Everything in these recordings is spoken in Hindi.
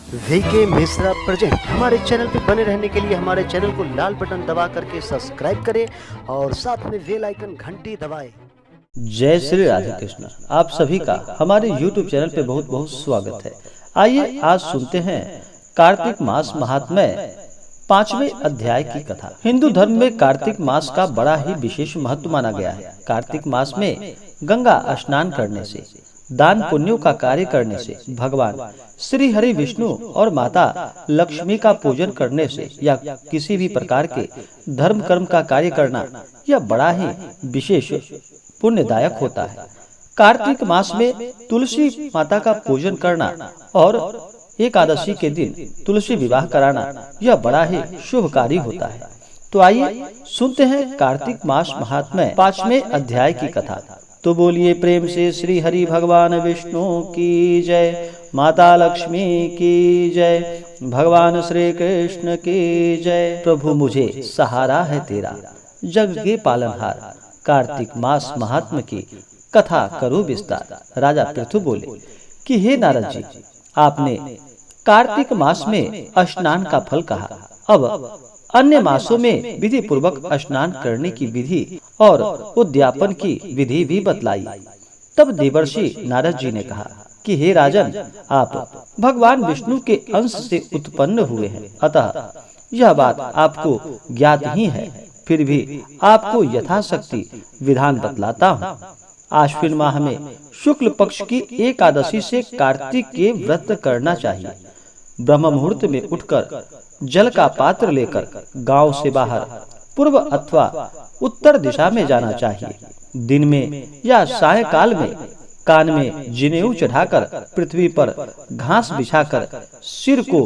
VK Mishra present. हमारे चैनल पर बने रहने के लिए हमारे चैनल को लाल बटन दबा करके सब्सक्राइब करें और साथ में बेल आइकन घंटी दबाएं। जय श्री राधे कृष्ण। आप सभी का हमारे YouTube चैनल पे बहुत बहुत स्वागत है। आइए आज सुनते हैं कार्तिक मास महात्म्य 5वें अध्याय की कथा। हिंदू धर्म में कार्तिक मास का बड़ा ही विशेष महत्व माना गया है। कार्तिक मास में गंगा स्नान करने से, दान पुण्यों का कार्य करने से, भगवान श्री हरि विष्णु और माता लक्ष्मी का पूजन करने से या किसी भी प्रकार के धर्म कर्म का कार्य करना यह बड़ा ही विशेष पुण्यदायक होता है। कार्तिक मास में तुलसी माता का पूजन करना और एकादशी के दिन तुलसी विवाह कराना यह बड़ा ही शुभकारी होता है। तो आइए सुनते हैं कार्तिक मास महात्म्य 5वें अध्याय की कथा। तो बोलिए प्रेम से श्री हरि भगवान विष्णु की जय, माता लक्ष्मी की जय, भगवान श्री कृष्ण की जय। प्रभु मुझे सहारा है तेरा, जग के पालनहार। कार्तिक मास महात्म्य की कथा करो विस्तार। राजा पृथु बोले कि हे नारद जी, आपने कार्तिक मास में स्नान का फल कहा, अब अन्य मासों में विधि पूर्वक स्नान करने की विधि और उद्यापन की विधि भी बतलाई। तब देवर्षि नारद जी ने कहा कि हे राजन, आप भगवान विष्णु के अंश से उत्पन्न हुए हैं, अतः यह बात आपको ज्ञात ही है। फिर भी आपको यथाशक्ति विधान बतलाता हूँ। आश्विन माह में शुक्ल पक्ष की एकादशी से कार्तिक के व्रत करना चाहिए। ब्रह्म मुहूर्त में उठकर जल का पात्र लेकर गांव से बाहर पूर्व अथवा उत्तर दिशा में जाना चाहिए। दिन में या सायंकाल में कान में जनेऊ चढ़ाकर पृथ्वी पर घास बिछाकर सिर को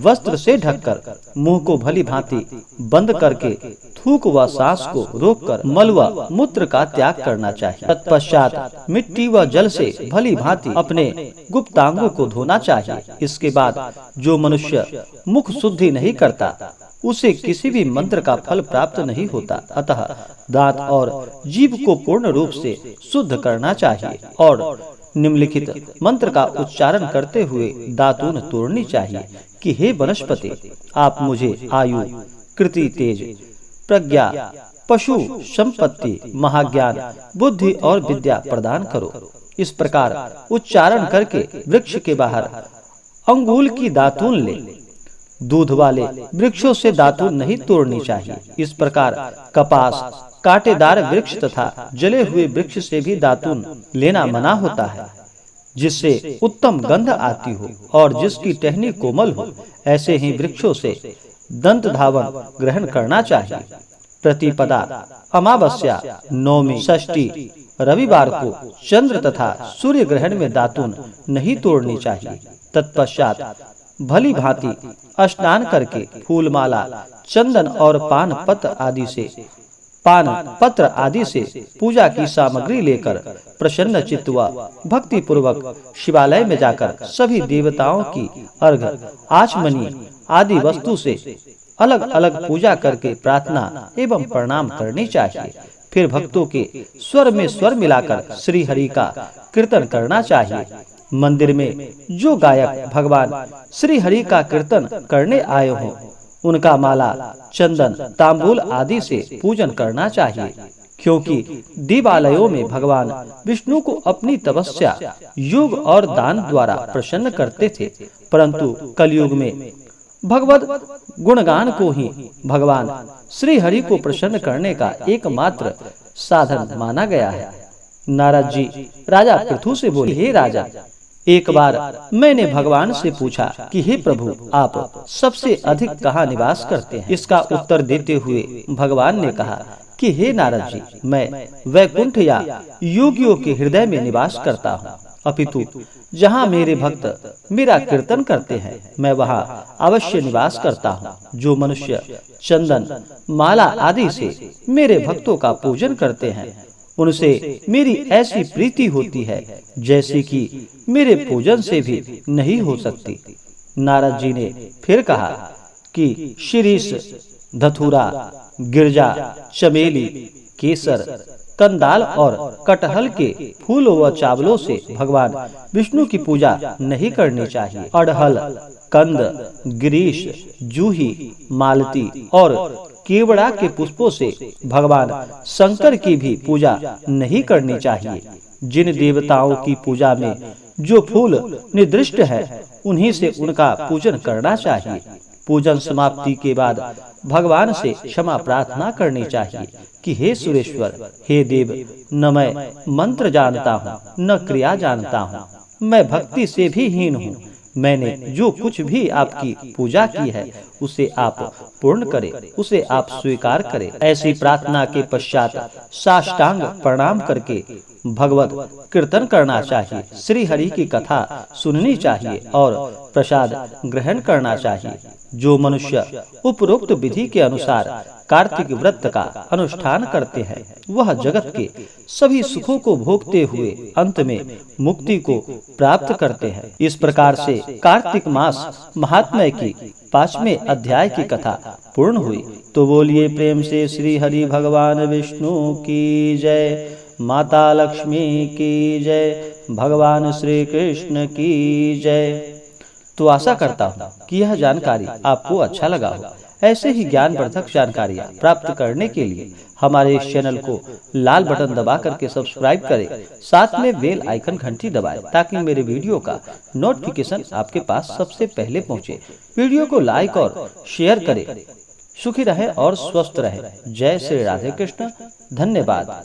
वस्त्र से ढककर मुंह को भली भांति बंद करके थूक व सांस को रोककर मल व मूत्र का त्याग करना चाहिए। तत्पश्चात मिट्टी व जल से भली भांति अपने गुप्तांगों को धोना चाहिए। इसके बाद जो मनुष्य मुख शुद्धि नहीं करता उसे किसी भी मंत्र का फल प्राप्त नहीं होता। अतः दांत और जीभ को पूर्ण रूप से शुद्ध करना चाहिए और निम्नलिखित मंत्र का उच्चारण करते हुए दातून तोड़नी चाहिए कि हे वनस्पति, आप मुझे आयु, कृति, तेज, प्रज्ञा, पशु संपत्ति, महाज्ञान, बुद्धि और विद्या प्रदान करो। इस प्रकार उच्चारण करके वृक्ष के बाहर अंगूल की दातून ले। दूध वाले वृक्षों से दातून नहीं तोड़नी चाहिए। इस प्रकार कपास, कांटेदार वृक्ष तथा जले हुए वृक्ष से भी दातून लेना मना होता है, जिससे उत्तम गंध आती हो और जिसकी टहनी कोमल हो। ऐसे ही वृक्षों से दंत धावन ग्रहण करना चाहिए। प्रतिपदा, अमावस्या, नवमी, षष्ठी, रविवार को चंद्र तथा सूर्य ग्रहण में दातून नहीं तोड़नी चाहिए। तत्पश्चात भली भांति स्नान करके फूलमाला, चंदन और पान पत्र आदि से पूजा की सामग्री लेकर प्रसन्न चित्त व भक्ति पूर्वक शिवालय में जाकर सभी देवताओं की अर्घ्य, आचमनी आदि वस्तु से अलग अलग पूजा करके प्रार्थना एवं प्रणाम करनी चाहिए। फिर भक्तों के स्वर में स्वर मिलाकर श्री हरि का कीर्तन करना चाहिए। मंदिर में जो गायक भगवान श्री हरि का कीर्तन करने आए हों, उनका माला, चंदन, तांबूल आदि से पूजन करना चाहिए, क्योंकि देवालयों में भगवान विष्णु को अपनी तपस्या, योग और दान द्वारा प्रसन्न करते थे। परंतु कलयुग में भगवत गुणगान को ही भगवान श्री हरि को प्रसन्न करने का एकमात्र साधन माना गया है। नारद जी राजा पृथु से बोले, हे राजा, एक बार मैंने भगवान से पूछा कि हे प्रभु, आप सबसे अधिक कहाँ निवास करते हैं? इसका उत्तर देते हुए भगवान ने कहा कि हे नारद जी, मैं वैकुंठ या योगियों के हृदय में निवास करता हूँ, अपितु जहाँ मेरे भक्त मेरा कीर्तन करते हैं मैं वहाँ अवश्य निवास करता हूँ। जो मनुष्य चंदन, माला आदि से मेरे भक्तों का पूजन करते हैं, उनसे मेरी ऐसी प्रीति होती है जैसे कि मेरे पूजन से भी नहीं हो सकती। नारद जी ने फिर कहा कि शीरीष, धतूरा, गिरजा, चमेली, केसर, कंदाल और कटहल के फूलों व चावलों से भगवान विष्णु की पूजा नहीं करनी चाहिए। अड़हल, कंद, गिरीश, जूही, मालती और केवड़ा के पुष्पों से भगवान शंकर की भी पूजा नहीं करनी चाहिए। जिन देवताओं की पूजा में जो फूल निर्दिष्ट है उन्हीं से उनका पूजन करना चाहिए। पूजन समाप्ति के बाद भगवान से क्षमा प्रार्थना करनी चाहिए कि हे सुरेश्वर, हे देव, न मैं मंत्र जानता हूँ न क्रिया जानता हूँ, मैं भक्ति से भी हीन हूँ। मैंने जो कुछ भी आपकी पूजा की है उसे आप पूर्ण करें, उसे आप स्वीकार करें। ऐसी प्रार्थना के पश्चात साष्टांग प्रणाम करके भगवत कीर्तन करना चाहिए, श्री हरि की कथा सुननी चाहिए और प्रसाद ग्रहण करना चाहिए। जो मनुष्य उपरोक्त विधि के अनुसार कार्तिक व्रत का अनुष्ठान करते हैं वह जगत के सभी सुखों को भोगते हुए अंत में मुक्ति को प्राप्त करते हैं। इस प्रकार से कार्तिक मास महात्म्य की 5वें अध्याय की कथा पूर्ण हुई। तो बोलिए प्रेम से श्री हरि भगवान विष्णु की जय, माता लक्ष्मी की जय, भगवान श्री कृष्ण की जय। तो आशा करता हूँ कि यह जानकारी आपको अच्छा लगा हो। ऐसे ही ज्ञानवर्धक जानकारियाँ प्राप्त करने के लिए हमारे इस चैनल को लाल बटन दबा करके सब्सक्राइब करें, साथ में बेल आइकन घंटी दबाएं ताकि मेरे वीडियो का नोटिफिकेशन आपके पास सबसे पहले पहुँचे। वीडियो को लाइक और शेयर करें। सुखी रहे और स्वस्थ रहे। जय श्री राधे कृष्ण। धन्यवाद।